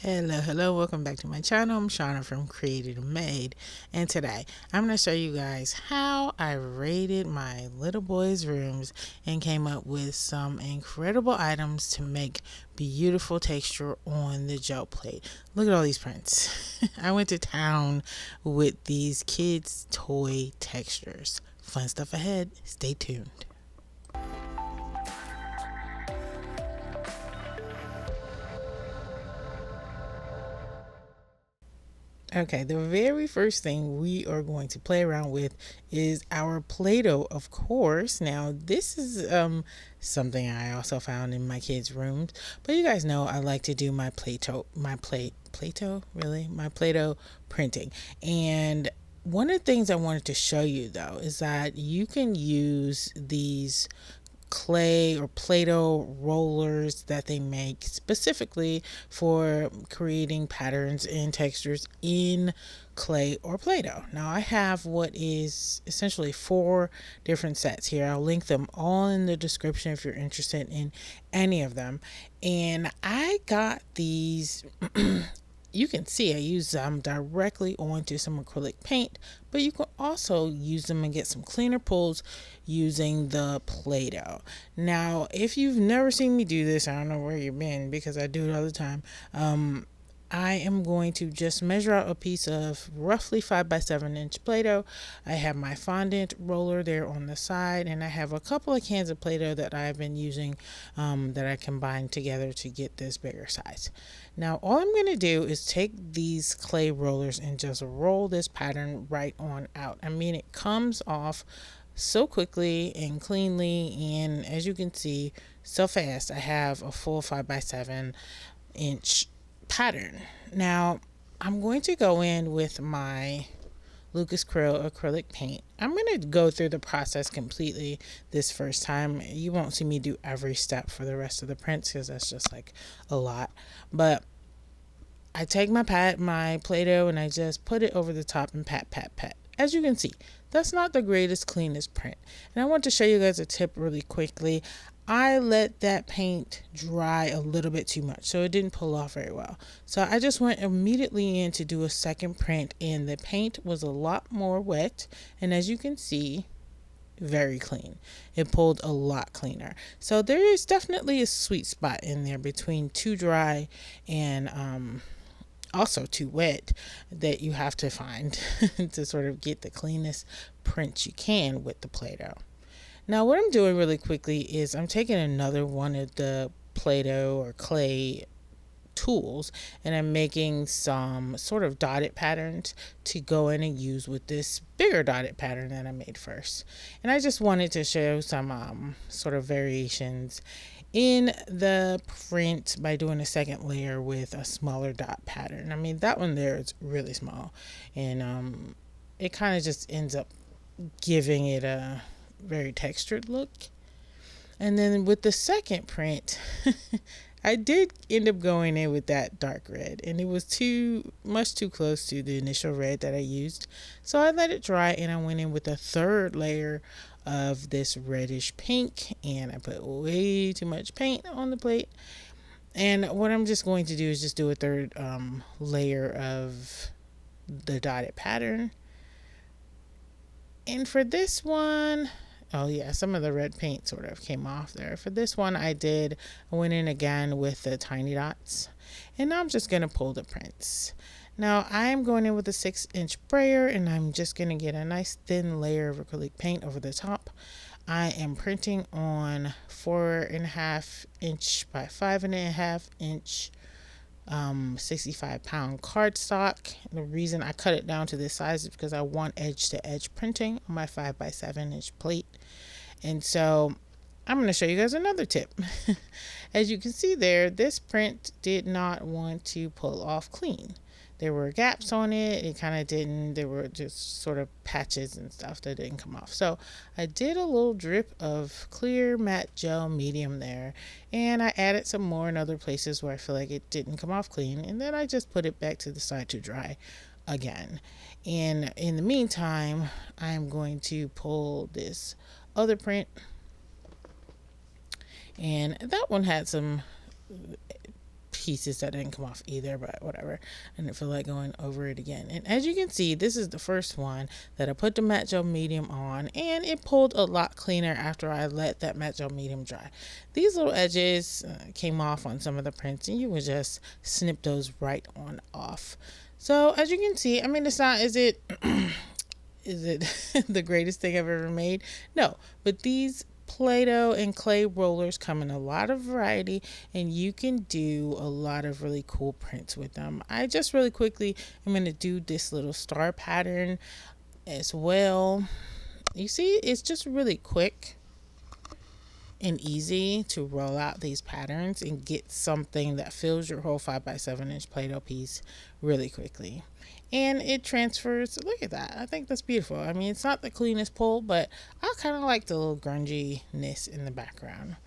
Hello, welcome back to my channel. I'm Shauna from Created and Made, and today I'm going to show you guys how I raided my little boy's rooms and came up with some incredible items to make beautiful texture on the gel plate. Look at all these prints. I went to town with these kids' toy textures. Fun stuff ahead. Stay tuned. Okay, the very first thing we are going to play around with is our Play-Doh, of course. Now, this is something I also found in my kids' rooms, but you guys know I like to do my Play-Doh printing. And one of the things I wanted to show you though is that you can use these clay or Play-Doh rollers that they make specifically for creating patterns and textures in clay or Play-Doh. Now I have what is essentially 4 different sets here. I'll link them all in the description if you're interested in any of them. And I got these you can see I use them directly onto some acrylic paint, but you can also use them and get some cleaner pulls using the Play-Doh. Now, if you've never seen me do this, I don't know where you've been because I do it all the time. I am going to just measure out a piece of roughly 5x7 inch Play-Doh. I have my fondant roller there on the side, and I have a couple of cans of Play-Doh that I've been using that I combined together to get this bigger size. Now all I'm going to do is take these clay rollers and just roll this pattern right on out. I mean, it comes off so quickly and cleanly, and as you can see, so fast. I have a full 5x7 inch pattern. Now I'm going to go in with my Lucas Krill acrylic paint. I'm going to go through the process completely this first time. You won't see me do every step for the rest of the prints because that's just like a lot. But I take my Play-Doh and I just put it over the top and pat. As you can see, that's not the greatest cleanest print. And I want to show you guys a tip really quickly. I let that paint dry a little bit too much, so it didn't pull off very well. So I just went immediately in to do a second print, and the paint was a lot more wet, and as you can see, very clean. It pulled a lot cleaner. So there is definitely a sweet spot in there between too dry and also too wet that you have to find to sort of get the cleanest print you can with the Play-Doh. Now what I'm doing really quickly is I'm taking another one of the Play-Doh or clay tools and I'm making some sort of dotted patterns to go in and use with this bigger dotted pattern that I made first. And I just wanted to show some sort of variations in the print by doing a second layer with a smaller dot pattern. I mean, that one there is really small, and it kind of just ends up giving it a very textured look. And then with the second print I did end up going in with that dark red, and it was too close to the initial red that I used, so I let it dry and I went in with a third layer of this reddish pink, and I put way too much paint on the plate. And what I'm just going to do is just do a third layer of the dotted pattern. And for this one, oh yeah, some of the red paint sort of came off there. For this one I went in again with the tiny dots, and now I'm just going to pull the prints. Now I'm going in with a 6-inch brayer, and I'm just going to get a nice thin layer of acrylic paint over the top. I am printing on 4.5-inch by 5.5-inch 65-pound cardstock. The reason I cut it down to this size is because I want edge to edge printing on my 5x7-inch plate. And so I'm going to show you guys another tip. As you can see there, this print did not want to pull off clean. There were gaps on it. It kind of didn't. There were just sort of patches and stuff that didn't come off. So I did a little drip of clear matte gel medium there, and I added some more in other places where I feel like it didn't come off clean, and then I just put it back to the side to dry again. And in the meantime, I'm going to pull this other print, and that one had some pieces that didn't come off either, but whatever. I didn't feel like going over it again. And as you can see, this is the first one that I put the matte gel medium on, and it pulled a lot cleaner after I let that matte gel medium dry. These little edges came off on some of the prints, and you would just snip those right on off. So as you can see, I mean, it's not, is it is it the greatest thing I've ever made? No, but these Play-Doh and clay rollers come in a lot of variety, and you can do a lot of really cool prints with them. I just really quickly am going to do this little star pattern as well. You see, it's just really quick and easy to roll out these patterns and get something that fills your whole 5x7 inch Play-Doh piece really quickly. And it transfers. Look at that. I think that's beautiful. I mean, it's not the cleanest pull, but I kind of like the little grunginess in the background.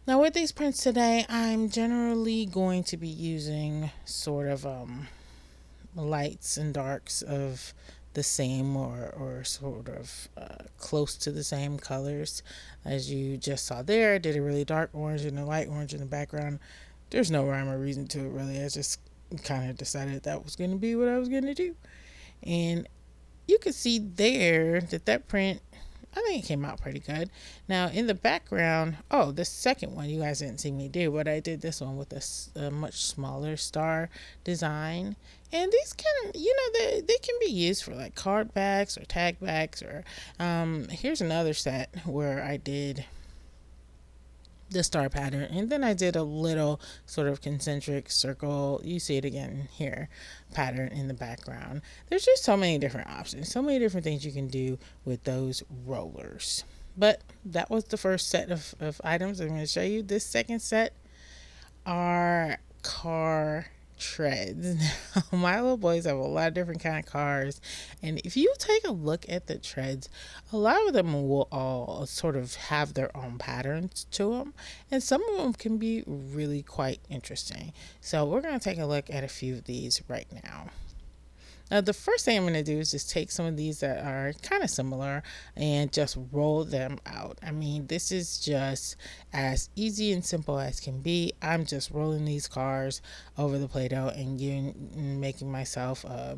Now with these prints today, I'm generally going to be using sort of lights and darks of the same or sort of close to the same colors. As you just saw there, I did a really dark orange and a light orange in the background. There's no rhyme or reason to it really. I just kind of decided that was going to be what I was going to do. And you can see there that print, I think it came out pretty good. Now in the background, oh, the second one you guys didn't see me do, but I did this one with a much smaller star design. And these can, you know, they can be used for like card backs or tag backs, or here's another set where I did the star pattern, and then I did a little sort of concentric circle, you see it again here, pattern in the background. There's just so many different options, so many different things you can do with those rollers. But that was the first set of items I'm going to show you. This second set are car treads. My little boys have a lot of different kind of cars, and if you take a look at the treads, a lot of them will all sort of have their own patterns to them, and some of them can be really quite interesting. So we're going to take a look at a few of these right now. Now the first thing I'm going to do is just take some of these that are kind of similar and just roll them out. I mean, this is just as easy and simple as can be. I'm just rolling these cars over the Play-Doh and making myself a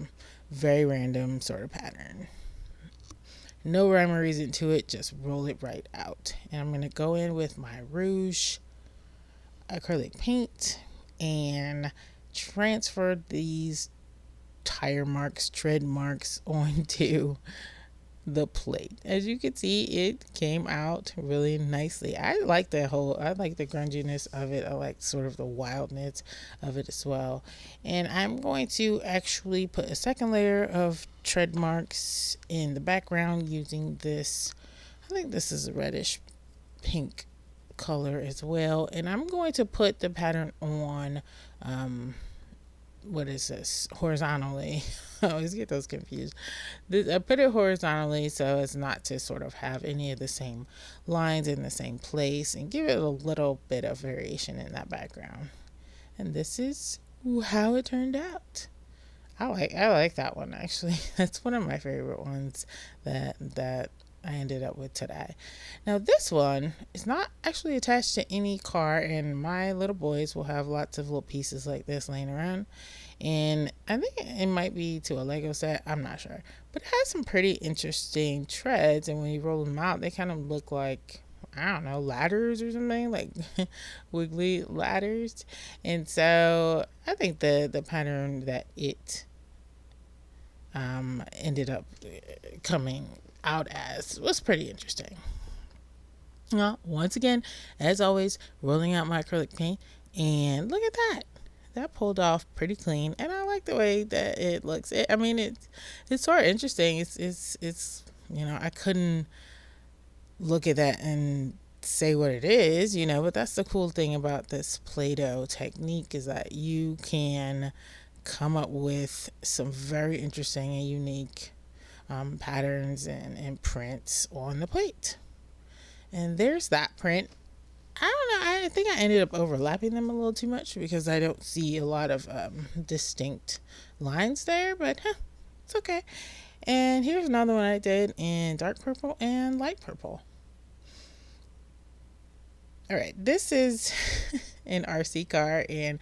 very random sort of pattern. No rhyme or reason to it, just roll it right out. And I'm going to go in with my rouge acrylic paint and transfer these tire marks, tread marks onto the plate. As you can see, it came out really nicely. I like the grunginess of it. I like sort of the wildness of it as well. And I'm going to actually put a second layer of tread marks in the background using this, I think this is a reddish pink color as well. And I'm going to put the pattern on what is this, horizontally. I always get those confused. I put it horizontally so as not to sort of have any of the same lines in the same place, and give it a little bit of variation in that background. And this is how it turned out. I like that one actually. That's one of my favorite ones that I ended up with today. Now this one is not actually attached to any car, and my little boys will have lots of little pieces like this laying around, and I think it might be to a Lego set, I'm not sure, but it has some pretty interesting treads, and when you roll them out they kind of look like, I don't know, ladders or something, like wiggly ladders. And so I think the pattern that it ended up coming out as was pretty interesting. Well, once again, as always, rolling out my acrylic paint, and look at that pulled off pretty clean, and I like the way that it looks. I mean, it's sort of interesting. It's you know, I couldn't look at that and say what it is, you know, but that's the cool thing about this Play-Doh technique, is that you can come up with some very interesting and unique patterns and prints on the plate. And there's that print. I don't know, I think I ended up overlapping them a little too much because I don't see a lot of distinct lines there, but it's okay. And here's another one I did in dark purple and light purple. All right, this is an RC car, and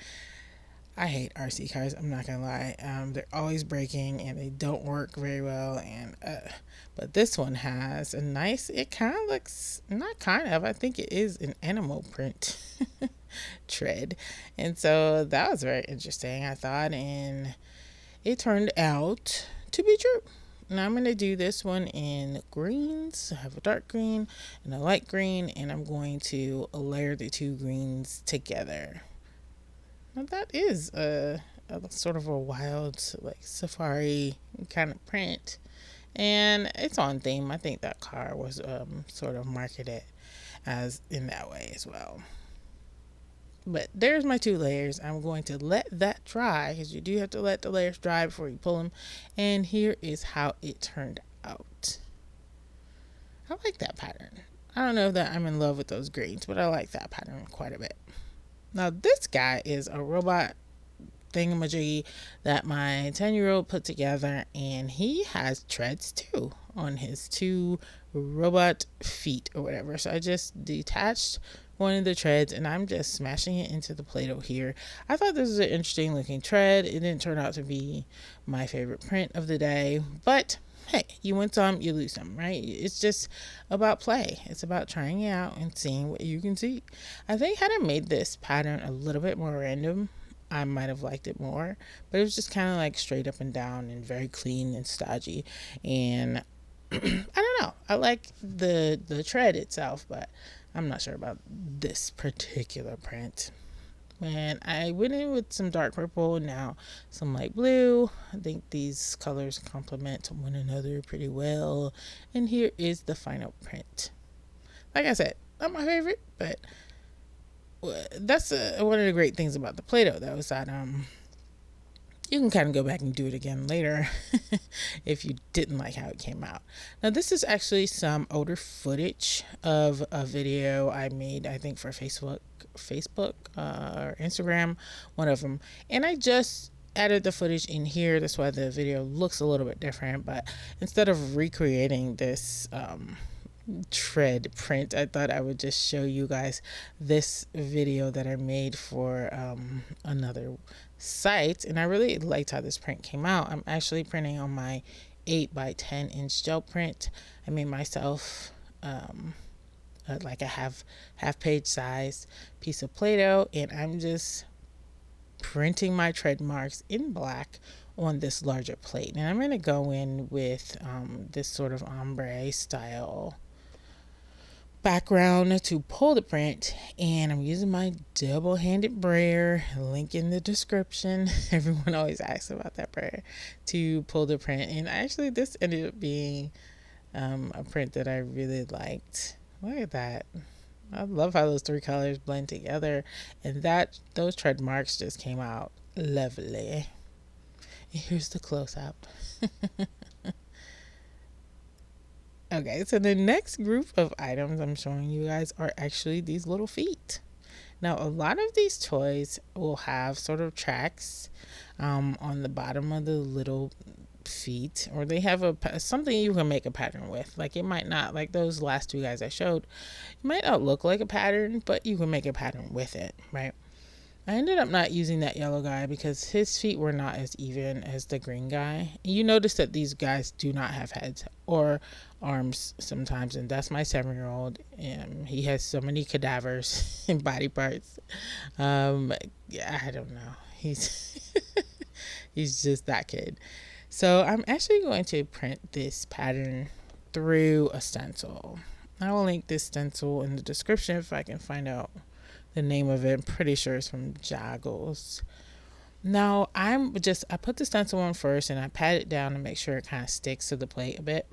I hate RC cars. I'm not gonna lie. They're always breaking and they don't work very well. And but this one has a nice. It kind of looks not kind of. I think it is an animal print tread, and so that was very interesting. I thought, and it turned out to be true. Now I'm going to do this one in greens. I have a dark green and a light green, and I'm going to layer the two greens together. Now that is a sort of a wild, like safari kind of print, and it's on theme. I think that car was sort of marketed as in that way as well. But there's my two layers. I'm going to let that dry because you do have to let the layers dry before you pull them. And here is how it turned out. I like that pattern. I don't know that I'm in love with those greens, but I like that pattern quite a bit. Now this guy is a robot thingamajiggy that my 10-year-old put together, and he has treads too on his two robot feet or whatever. So I just detached one of the treads and I'm just smashing it into the Play-Doh here. I thought this was an interesting looking tread. It didn't turn out to be my favorite print of the day, but hey, you win some, you lose some, right? It's just about play. It's about trying it out and seeing what you can see. I think had I made this pattern a little bit more random, I might have liked it more, but it was just kind of like straight up and down and very clean and stodgy. And I don't know. I like the tread itself, but I'm not sure about this particular print. And I went in with some dark purple, now some light blue. I think these colors complement one another pretty well. And here is the final print. Like I said, not my favorite, but that's one of the great things about the Play-Doh, though, is that you can kind of go back and do it again later if you didn't like how it came out. Now this is actually some older footage of a video I made, I think for Facebook or Instagram, one of them, and I just added the footage in here. That's why the video looks a little bit different, but instead of recreating this tread print, I thought I would just show you guys this video that I made for another site, and I really liked how this print came out. I'm actually printing on my 8 by 10 inch gel print. I made myself like a half page size piece of Play-Doh, and I'm just printing my tread marks in black on this larger plate. And I'm going to go in with this sort of ombre style background to pull the print, and I'm using my double-handed brayer, link in the description. Everyone always asks about that brayer to pull the print, and actually this ended up being a print that I really liked. Look at that. I love how those three colors blend together, and those tread marks just came out lovely. And here's the close-up. Okay, so the next group of items I'm showing you guys are actually these little feet. Now, a lot of these toys will have sort of tracks on the bottom of the little feet, or they have something you can make a pattern with. Like, it might not, like those last two guys I showed, it might not look like a pattern, but you can make a pattern with it, right? I ended up not using that yellow guy because his feet were not as even as the green guy. You notice that these guys do not have heads or arms sometimes, and that's my 7-year-old. He has so many cadavers and body parts. Yeah, I don't know. He's he's just that kid. So I'm actually going to print this pattern through a stencil. I will link this stencil in the description if I can find out the name of it. I'm pretty sure it's from Joggles. Now I put the stencil on first, and I pat it down to make sure it kind of sticks to the plate a bit,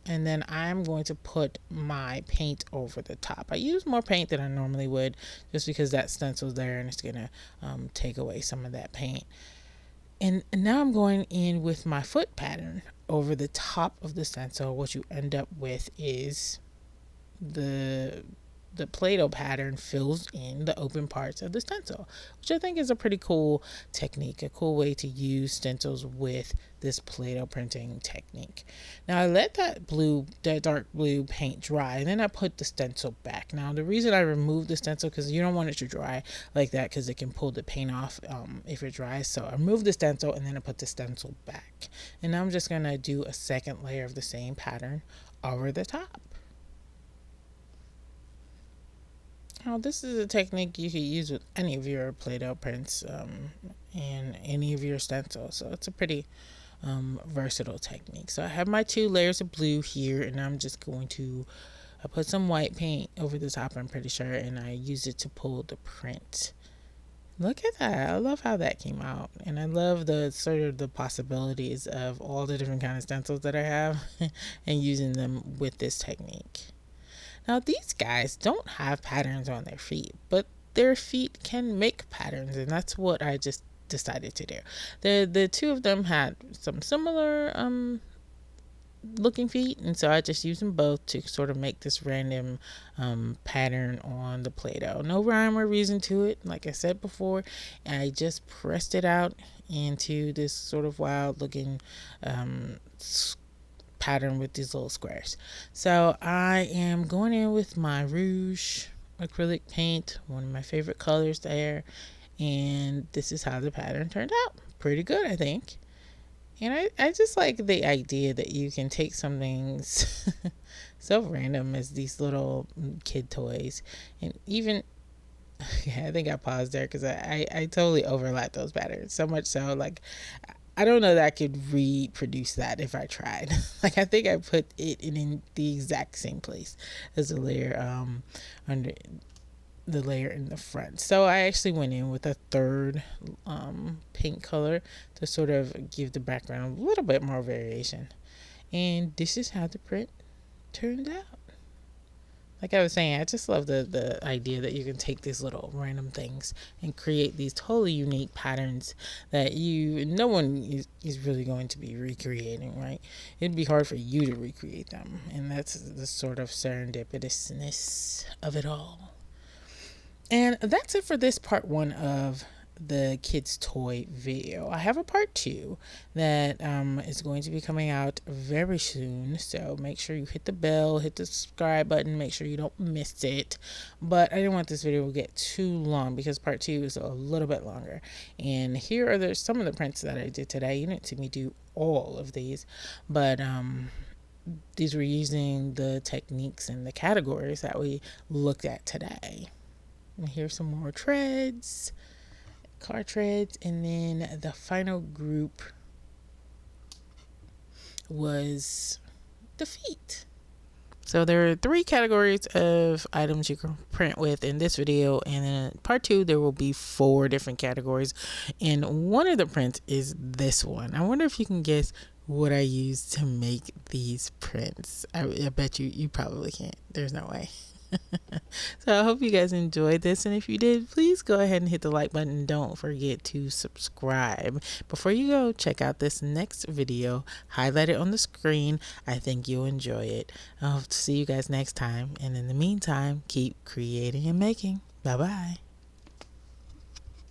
and then I'm going to put my paint over the top. I use more paint than I normally would just because that stencil's there and it's gonna take away some of that paint. And now I'm going in with my foot pattern over the top of the stencil. What you end up with is the the Play-Doh pattern fills in the open parts of the stencil, which I think is a pretty cool technique, a cool way to use stencils with this Play-Doh printing technique. Now I let that dark blue paint dry, and then I put the stencil back. Now the reason I removed the stencil, because you don't want it to dry like that, because it can pull the paint off if it dries. So I removed the stencil and then I put the stencil back. And now I'm just gonna do a second layer of the same pattern over the top. Now this is a technique you could use with any of your Play-Doh prints and any of your stencils. So it's a pretty versatile technique. So I have my 2 layers of blue here, and I'm just going to put some white paint over the top, I'm pretty sure, and I use it to pull the print. Look at that. I love how that came out, and I love the sort of the possibilities of all the different kind of stencils that I have and using them with this technique. Now these guys don't have patterns on their feet, but their feet can make patterns, and that's what I just decided to do. The 2 of them had some similar looking feet, and so I just used them both to sort of make this random pattern on the Play-Doh. No rhyme or reason to it, like I said before. I just pressed it out into this sort of wild looking pattern with these little squares. So I am going in with my rouge acrylic paint, one of my favorite colors there, and this is how the pattern turned out. Pretty good, I think. And I just like the idea that you can take something so random as these little kid toys, and even yeah, I think I paused there because I totally overlapped those patterns so much so, like, I don't know that I could reproduce that if I tried. Like, I think I put it in the exact same place as the layer under the layer in the front. So I actually went in with a third pink color to sort of give the background a little bit more variation. And this is how the print turned out. Like I was saying, I just love the idea that you can take these little random things and create these totally unique patterns that no one is really going to be recreating, right? It'd be hard for you to recreate them. And that's the sort of serendipitousness of it all. And that's it for this part 1 of the kids toy video. I have a part 2 that is going to be coming out very soon, so make sure you hit the bell, hit the subscribe button, make sure you don't miss it. But I didn't want this video to get too long because part 2 is a little bit longer. And here are some of the prints that I did today. You didn't see me do all of these, but these were using the techniques and the categories that we looked at today. And here's some more treads, car treads, and then the final group was the feet. So there are 3 categories of items you can print with in this video, and then in part 2 there will be 4 different categories, and one of the prints is this one. I wonder if you can guess what I used to make these prints. I bet you probably can't. There's no way. So I hope you guys enjoyed this, and if you did, please go ahead and hit the like button. Don't forget to subscribe. Before you go, check out this next video, highlight it on the screen. I think you'll enjoy it. I'll see you guys next time, and in the meantime, keep creating and making. Bye bye.